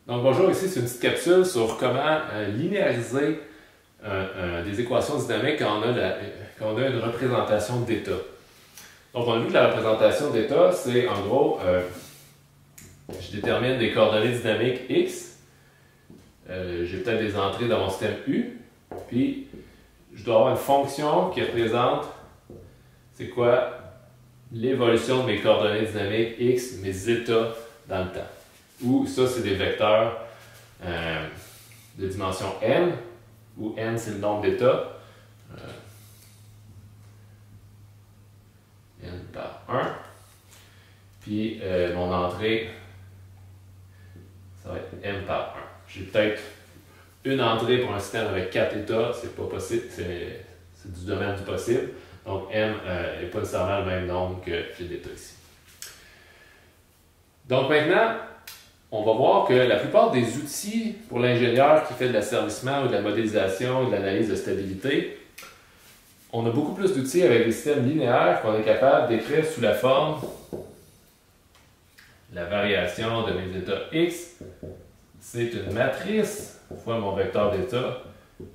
Donc bonjour, ici c'est une petite capsule sur comment linéariser des équations dynamiques quand on a une représentation d'état. Donc on a vu que la représentation d'état, c'est en gros, je détermine des coordonnées dynamiques x, j'ai peut-être des entrées dans mon système U, puis je dois avoir une fonction qui représente, c'est quoi, l'évolution de mes coordonnées dynamiques x, mes états dans le temps. Ou ça, c'est des vecteurs de dimension n, où n, c'est le nombre d'états. N par 1. Puis mon entrée, ça va être n par 1. J'ai peut-être une entrée pour un système avec 4 états, c'est pas possible, c'est du domaine du possible. Donc n n'est pas nécessairement le même nombre que j'ai d'états ici. Donc maintenant, on va voir que la plupart des outils pour l'ingénieur qui fait de l'asservissement ou de la modélisation ou de l'analyse de stabilité, on a beaucoup plus d'outils avec des systèmes linéaires qu'on est capable d'écrire sous la forme la variation de mes états x. C'est une matrice fois mon vecteur d'état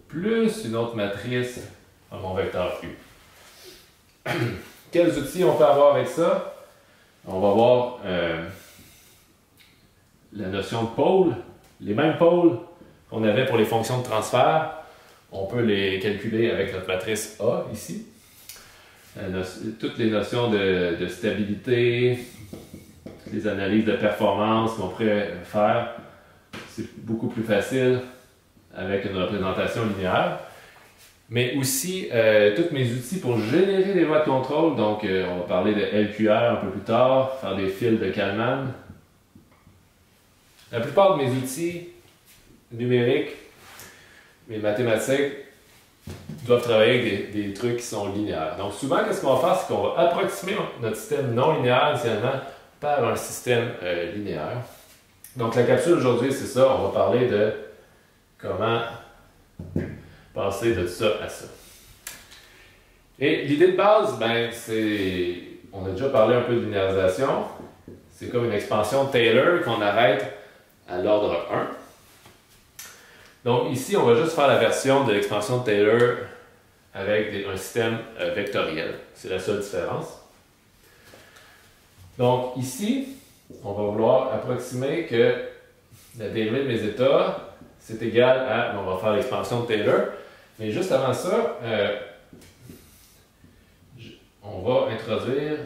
plus une autre matrice fois mon vecteur u. Quels outils on peut avoir avec ça? On va voir la notion de pôle, les mêmes pôles qu'on avait pour les fonctions de transfert, on peut les calculer avec notre matrice A ici. Toutes les notions de stabilité, toutes les analyses de performance qu'on pourrait faire, c'est beaucoup plus facile avec une représentation linéaire. Mais aussi, tous mes outils pour générer des voies de contrôle, donc on va parler de LQR un peu plus tard, faire des fils de Kalman. La plupart de mes outils numériques, mes mathématiques, doivent travailler avec des trucs qui sont linéaires. Donc souvent, qu'est-ce qu'on va faire, c'est qu'on va approximer notre système non linéaire initialement par un système linéaire. Donc la capsule aujourd'hui, c'est ça, on va parler de comment passer de ça à ça. Et l'idée de base, ben, c'est, on a déjà parlé un peu de linéarisation, c'est comme une expansion de Taylor qu'on arrête à l'ordre 1. Donc ici, on va juste faire la version de l'expansion de Taylor avec un système vectoriel. C'est la seule différence. Donc ici, on va vouloir approximer que la dérivée de mes états, c'est égal à, on va faire l'expansion de Taylor, mais juste avant ça, on va introduire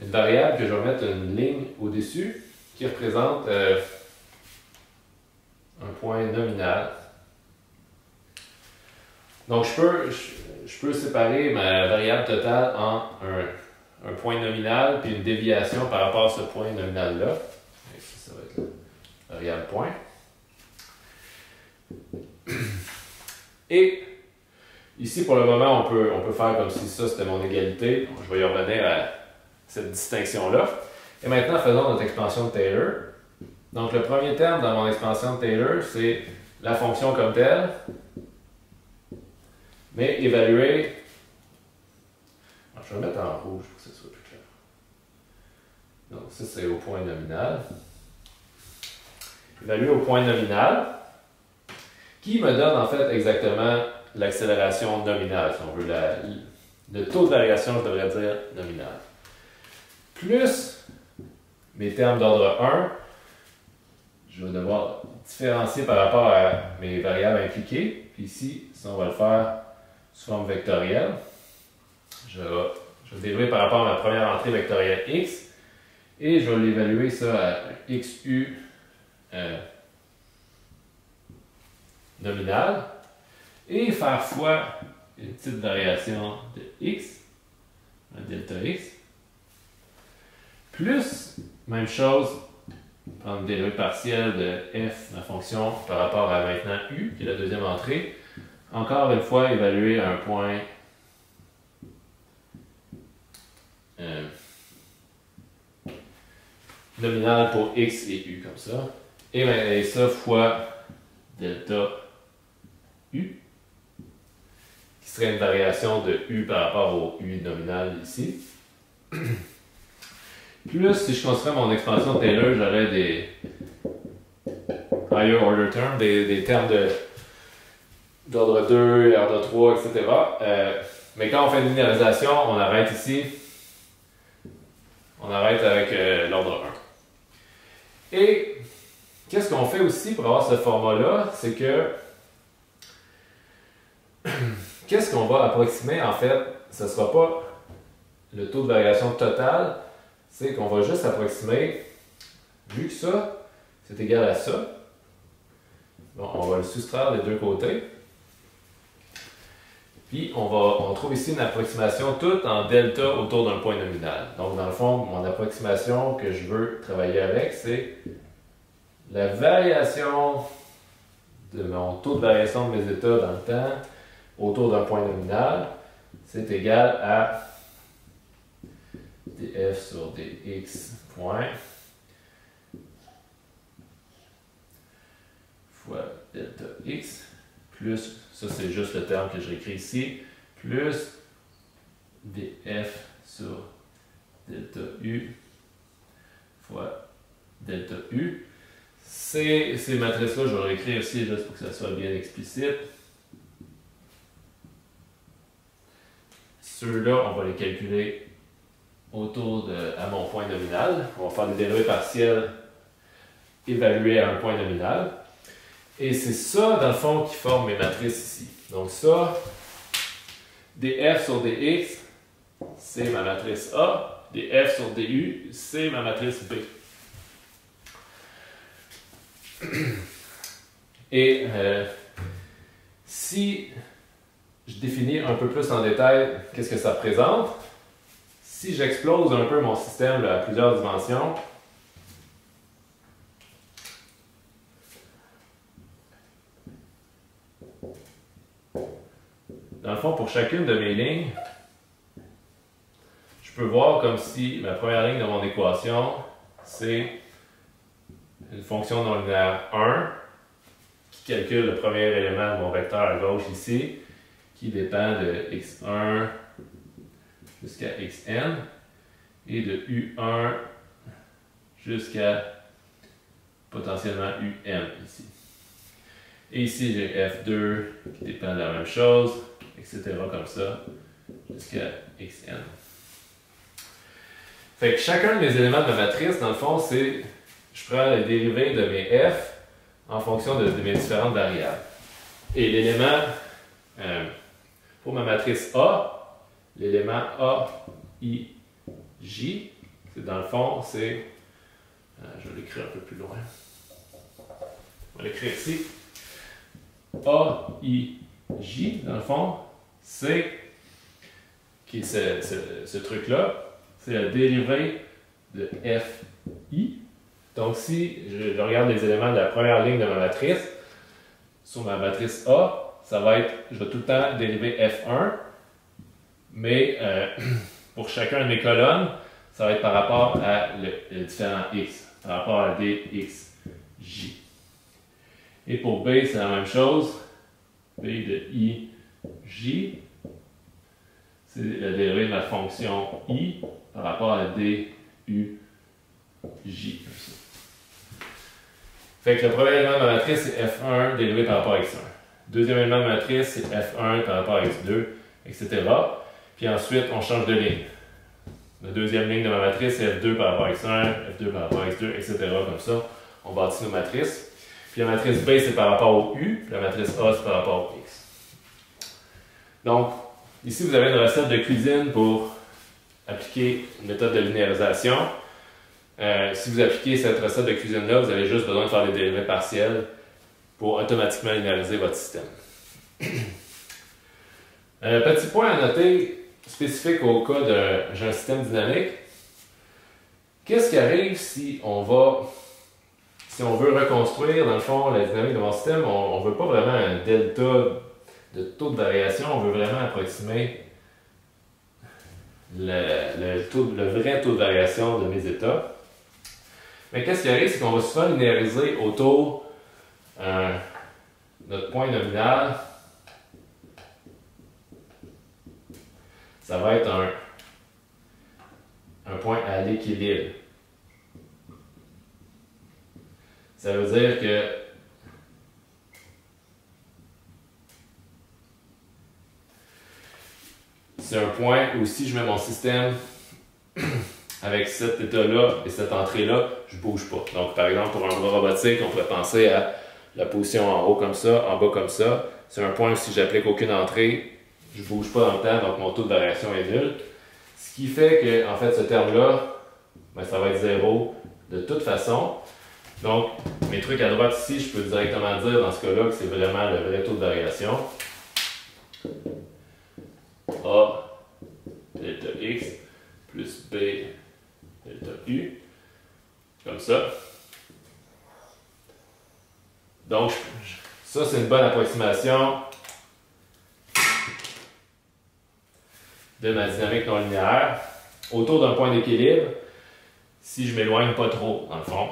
une variable que je vais mettre une ligne au-dessus qui représente un point nominal. Donc je peux séparer ma variable totale en un point nominal puis une déviation par rapport à ce point nominal-là. Ici, ça va être la variable point. Et ici, pour le moment, on peut faire comme si ça, c'était mon égalité. Je vais y revenir à cette distinction-là. Et maintenant, faisons notre expansion de Taylor. Donc, le premier terme dans mon expansion de Taylor, c'est la fonction comme telle, mais évaluée. Je vais mettre en rouge pour que ce soit plus clair. Donc, ça, c'est au point nominal. Évaluée au point nominal, qui me donne en fait exactement l'accélération nominale, si on veut, le taux de variation, je devrais dire nominal. Plus mes termes d'ordre 1, je vais devoir différencier par rapport à mes variables impliquées. Puis ici, ça, on va le faire sous forme vectorielle. Je vais dériver par rapport à ma première entrée vectorielle x et je vais l'évaluer ça à xu nominal et faire fois une petite variation de x, un delta x, plus, même chose, prendre une dérivée partielle de f, ma fonction, par rapport à maintenant u, qui est la deuxième entrée. Encore une fois, évaluer un point nominal pour x et u, comme ça. Et ça fois delta u, qui serait une variation de u par rapport au u nominal ici. Plus, si je construis mon expansion de Taylor, j'aurais higher order term, des termes d'ordre 2, ordre 3, etc. Mais quand on fait une linéarisation, on arrête ici. On arrête avec l'ordre 1. Et qu'est-ce qu'on fait aussi pour avoir ce format-là? C'est que qu'est-ce qu'on va approximer? En fait, ce ne sera pas le taux de variation total, c'est qu'on va juste approximer, vu que ça, c'est égal à ça. Bon, on va le soustraire des deux côtés. Puis, on trouve ici une approximation toute en delta autour d'un point nominal. Donc, dans le fond, mon approximation que je veux travailler avec, c'est la variation de mon taux de variation de mes états dans le temps autour d'un point nominal. C'est égal à df sur dx point fois delta x plus, ça c'est juste le terme que je réécris ici, plus df sur delta u fois delta u. Ces matrices-là, je vais les réécrire ici juste pour que ça soit bien explicite. Ceux-là, on va les calculer autour à mon point nominal. On va faire des dérivés partiels évalués à un point nominal. Et c'est ça, dans le fond, qui forme mes matrices ici. Donc ça, df sur dx, c'est ma matrice A. df sur du, c'est ma matrice B. Et si je définis un peu plus en détail qu'est-ce que ça représente, si j'explose un peu mon système là, à plusieurs dimensions, dans le fond, pour chacune de mes lignes, je peux voir comme si ma première ligne de mon équation, c'est une fonction non linéaire 1 qui calcule le premier élément de mon vecteur à gauche ici, qui dépend de x1 jusqu'à xn et de u1 jusqu'à potentiellement um ici. Et ici, j'ai f2 qui dépend de la même chose, etc. comme ça, jusqu'à xn. Fait que chacun de mes éléments de ma matrice, dans le fond, c'est je prends les dérivés de mes f en fonction de mes différentes variables. Et l'élément, pour ma matrice A, l'élément A, I, J, c'est dans le fond, c'est, je vais l'écrire un peu plus loin. On va l'écrire ici. A, I, J, dans le fond, c'est, qui est ce truc-là, c'est la dérivée de F, I. Donc, si je regarde les éléments de la première ligne de ma matrice, sur ma matrice A, ça va être, je vais tout le temps dériver F1, mais pour chacun de mes colonnes, ça va être par rapport à le différent X, par rapport à dx, J. Et pour B, c'est la même chose. B de I, J, c'est la dérivée de ma fonction I par rapport à d, U, J. Fait que le premier élément de ma matrice, c'est F1 dérivé par rapport à X1. Deuxième élément de matrice, c'est F1 par rapport à X2, etc. Puis ensuite, on change de ligne. La deuxième ligne de ma matrice, c'est F2 par rapport à X1, F2 par rapport à X2, etc. Comme ça, on bâtit nos matrices. Puis la matrice B, c'est par rapport au U, puis la matrice A, c'est par rapport au X. Donc, ici, vous avez une recette de cuisine pour appliquer une méthode de linéarisation. Si vous appliquez cette recette de cuisine-là, vous avez juste besoin de faire des dérivés partiels pour automatiquement linéariser votre système. Petit point à noter, spécifique au cas d'un système dynamique. Qu'est-ce qui arrive si on veut reconstruire, dans le fond, la dynamique de mon système, on ne veut pas vraiment un delta de taux de variation, on veut vraiment approximer le vrai taux de variation de mes états. Mais qu'est-ce qui arrive, c'est qu'on va souvent linéariser autour notre point nominal. Ça va être un point à l'équilibre. Ça veut dire que c'est un point où si je mets mon système avec cet état-là et cette entrée-là, je ne bouge pas. Donc, par exemple, pour un bras robotique, on pourrait penser à la position en haut comme ça, en bas comme ça. C'est un point où si j'applique aucune entrée, je ne bouge pas dans le temps, donc mon taux de variation est nul. Ce qui fait que, en fait, ce terme-là, ben, ça va être 0 de toute façon. Donc, mes trucs à droite ici, je peux directement dire dans ce cas-là que c'est vraiment le vrai taux de variation. A delta X plus B delta U, comme ça. Donc, ça c'est une bonne approximation de ma dynamique non linéaire autour d'un point d'équilibre si je m'éloigne pas trop, dans le fond.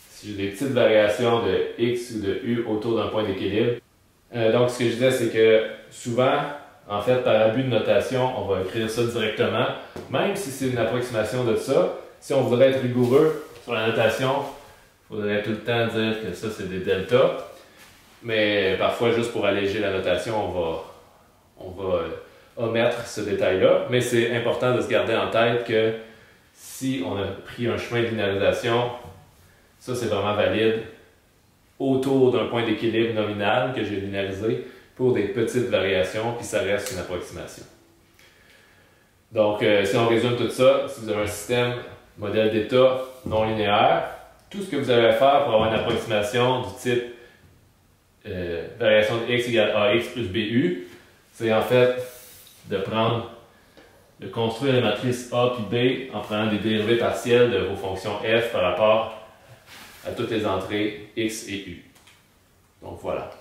Si j'ai des petites variations de X ou de U autour d'un point d'équilibre. Donc, ce que je disais, c'est que souvent, en fait, par abus de notation, on va écrire ça directement, même si c'est une approximation de ça. Si on voudrait être rigoureux sur la notation, il faudrait tout le temps dire que ça, c'est des deltas. Mais parfois, juste pour alléger la notation, on va omettre ce détail-là. Mais c'est important de se garder en tête que si on a pris un chemin de linéarisation, ça, c'est vraiment valide autour d'un point d'équilibre nominal que j'ai linéarisé pour des petites variations, puis ça reste une approximation. Donc, si on résume tout ça, si vous avez un système modèle d'état non linéaire, tout ce que vous avez à faire pour avoir une approximation du type variation de x égale ax plus bu, c'est en fait de construire la matrice A puis B en prenant des dérivées partielles de vos fonctions f par rapport à toutes les entrées x et u. Donc voilà.